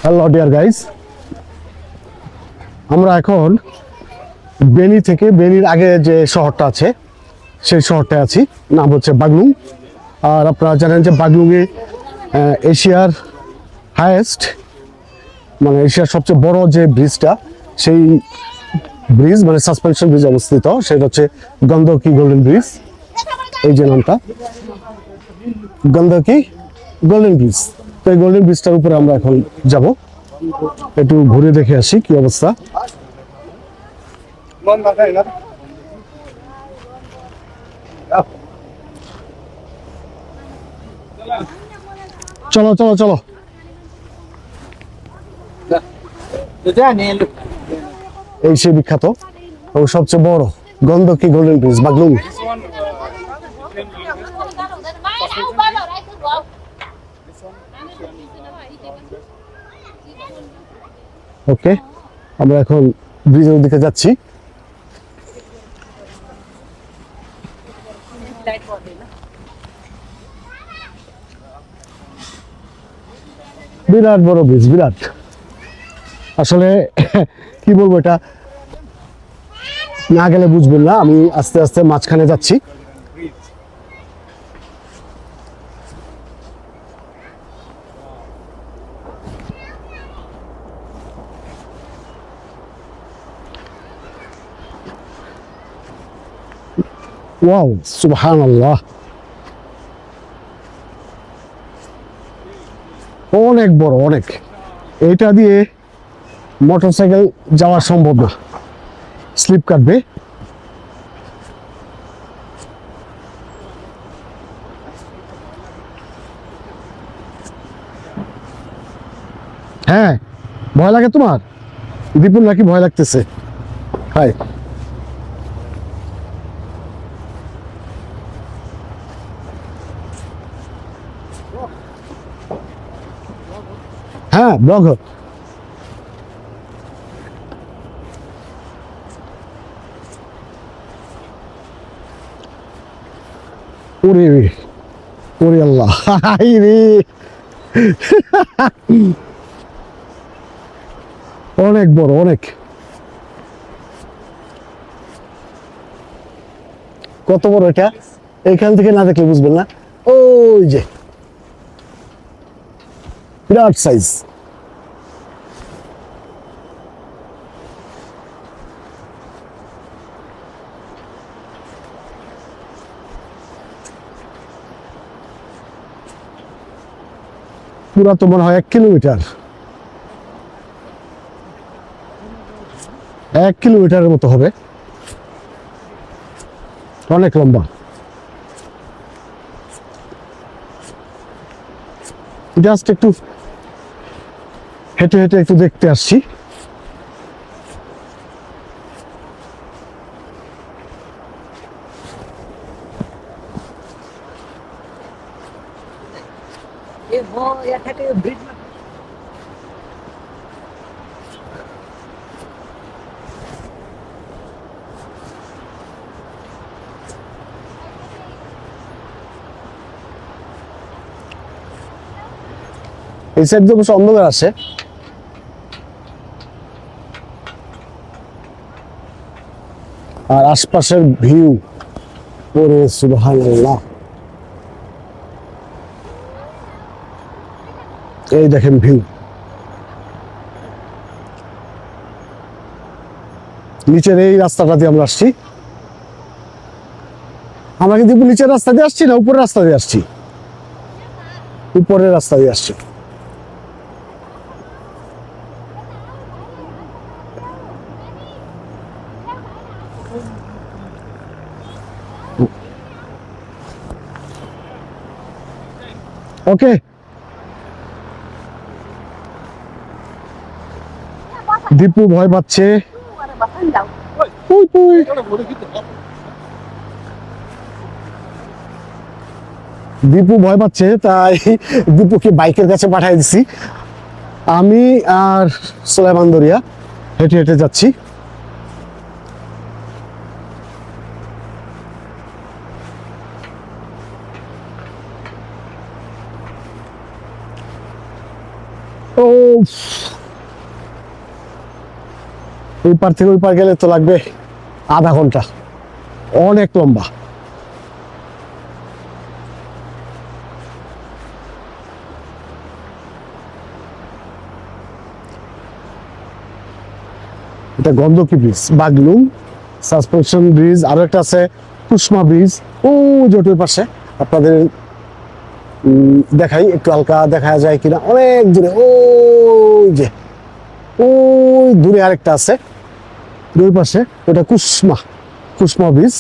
Hello dear guys, আমরা এখন বেনি থেকে বেনির আগে যে শহরটা আছে সেই শহরটায় আছি। নাম হচ্ছে বাগলুং। আর আপনারা জানেন যে বাগলুংয়ে এশিয়ার হায়েস্ট মানে এশিয়ার সবচেয়ে বড় যে ব্রিজটা, সেই ব্রিজ মানে সাসপেনশন ব্রিজ অবস্থিত, সেটা হচ্ছে গন্ধকি গোল্ডেন ব্রিজ। এই যে নামটা গন্ধকি গোল্ডেন ব্রিজ। তো এই গোল্ডেন ব্রিজটার উপরে আমরা এখন যাব, একটু ঘুরে দেখে আসি কি অবস্থা। চলো চলো চলো। এই সে বিখ্যাত ও সবচেয়ে বড় গন্ধকি গোল্ডেন ব্রিজ বাগলুং। ওকে, আমরা এখন ব্রিজের দিকে যাচ্ছি। বিরাট বড় ব্রিজ, বিরাট। আসলে কি বলবো, এটা না গেলে বুঝবেন না। আমি আস্তে আস্তে মাঝখানে যাচ্ছি। ওয়াও, সুবহানাল্লাহ, অনেক বড়, অনেক। এটা দিয়ে মোটরসাইকেল যাওয়া সম্ভব না, স্লিপ কাটবে। হ্যাঁ, ভয় লাগে তোমার? দীপুর নাকি ভয় লাগতেছে। হাই, হ্যাঁ ব্লগ। ওরে ওরে আল্লাহ, হাই রে, অনেক বড়, অনেক। কত বড় এটা, এখান থেকে না দেখলে বুঝবেন না। ওই যে বিরাট সাইজ। পুরা তো মনে হয় 1 কিলোমিটার, 1 কিলোমিটারের মতো হবে, অনেক লম্বা। জাস্ট একটু হেঁটে হেঁটে একটু দেখতে আসছি। এই সাইড দিয়ে অবশ্য অন্ধকার আসে। আর আশপাশের ভিউ, ওরে সুবহানাল্লাহ। এই দেখেন ভিউ, নিচের এই রাস্তাটা দিয়ে আমরা আসছি। আমরা কিন্তু নিচের রাস্তা দিয়ে আসছি না, উপরের রাস্তা দিয়ে আসছি, উপরের রাস্তা দিয়ে আসছি। ওকে, দীপু ভয় পাচ্ছে। দীপু ভয় পাচ্ছে, তাই দীপুকে বাইকের কাছে পাঠিয়ে দিছি। আমি আর সুলাইমান দরিয়া হেঁটে হেঁটে যাচ্ছি। ও, এই পার থেকে ওই পার গেলে তো লাগবে আধা ঘন্টা, অনেক লম্বা। এটা গন্ধকি ব্রিজ, বাগলুম সাসপেনশন ব্রিজ, আরো একটা আছে কুসমা ব্রিজ, ও জটির পাশে আপনাদের দেখাই, একটু হালকা দেখা যায় কিনা, অনেক দূরে ওই যে ওই দূরে আরেকটা আছে দুই পাশে, ওটা কুসমা, কুসমা ব্রিজ।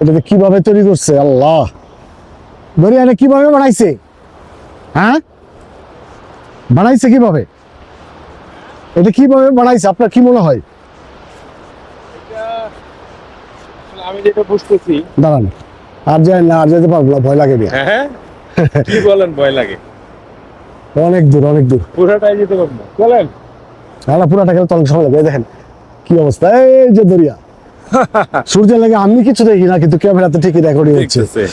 এটাকে কিভাবে তৈরি করছে আল্লাহ, দরিয়াটা কিভাবে বানাইছে? হ্যাঁ, বানাইছে কিভাবে? এটা কিভাবে বানাইছে আপনার কি মনে হয়? আমি যেটা বুঝতেছি, দাঁড়ান, আর যাই না, আর যেতে পারবো না, ভয় লাগে মিয়া। হ্যাঁ কি বলেন, ভয় লাগে? অনেক দূর, অনেক দূর, পুরাটাই যেতে পারবো না, চলেন। না পুরাটা গেলে তো অনেক সময় লাগে। এই দেখেন কি অবস্থা, এই যে দরিয়া, সূর্যের লাগে আমি কিছু দেখি না, কিন্তু ক্যামেরাতে ঠিকই রেকর্ডিং হচ্ছে। দেখতেছে।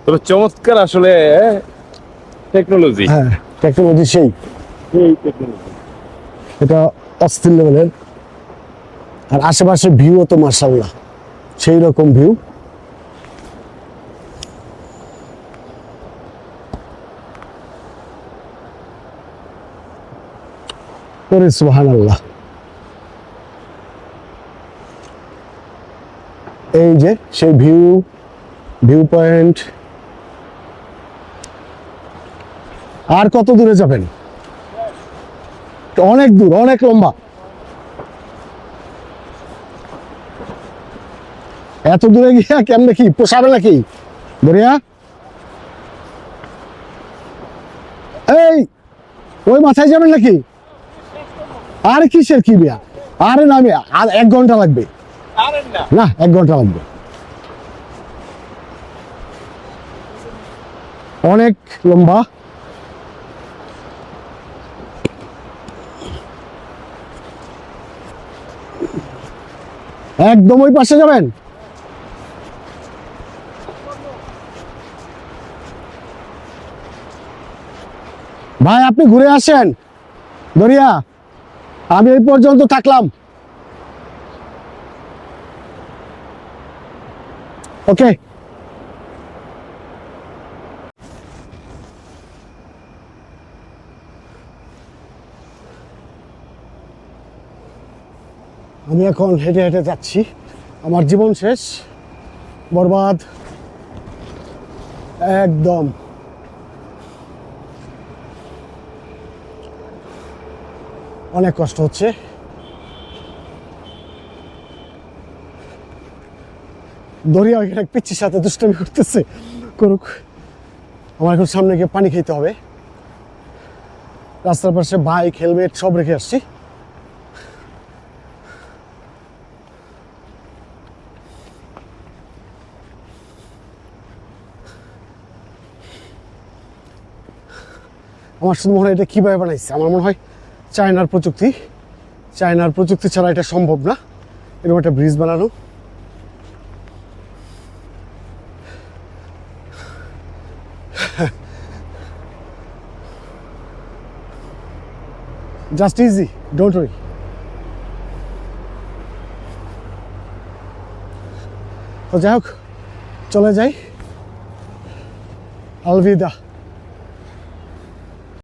তবে চমৎকার আসলে টেকনোলজি, হ্যাঁ, টেকনোলজি সেই, এই টেকনোলজি। এটা অস্থির লেভেলের। আর আশেপাশে ভিউও তো মার্শাল্লাহ সেই রকম ভিউ। ওরে সুবহানাল্লাহ, এই যে সেই ভিউ, ভিউ পয়েন্ট। আর কত দূরে যাবেন? অনেক দূর, অনেক লম্বা। এত দূরে গিয়া কেমনে কি পোষাবে নাকি দরিয়া? এই ওই মাথায় যাবেন নাকি? আরে কিসের কি বিয়া, আরে নামে আর 1 ঘন্টা লাগবে। না 1 ঘন্টা লাগবে, অনেক লম্বা। একদম ওই পাশে যাবেন। ভাই আপনি ঘুরে আসেন দরিয়া, আমি এই পর্যন্ত থাকলাম। ওকে, আমি এখন হেঁটে হেঁটে যাচ্ছি, আমার জীবন শেষ, বরবাদ একদম। অনেক কষ্ট হচ্ছে। দরিয়া ওইখানে পিচ্ছির সাথে দুষ্টামি করতেছে, করুক, আমার এখন সামনে গিয়ে পানি খেতে হবে। রাস্তার পাশে বাইক, হেলমেট সব রেখে আসছি। আমার শুধু মনে হয় এটা কীভাবে বানাইছে, আমার মনে হয় চায়নার প্রযুক্তি, চায়নার প্রযুক্তি ছাড়া এটা সম্ভব না এরকম একটা ব্রিজ বানানো। Just easy, don't worry. তো যাই হোক, চলে যাই, আলবিদা।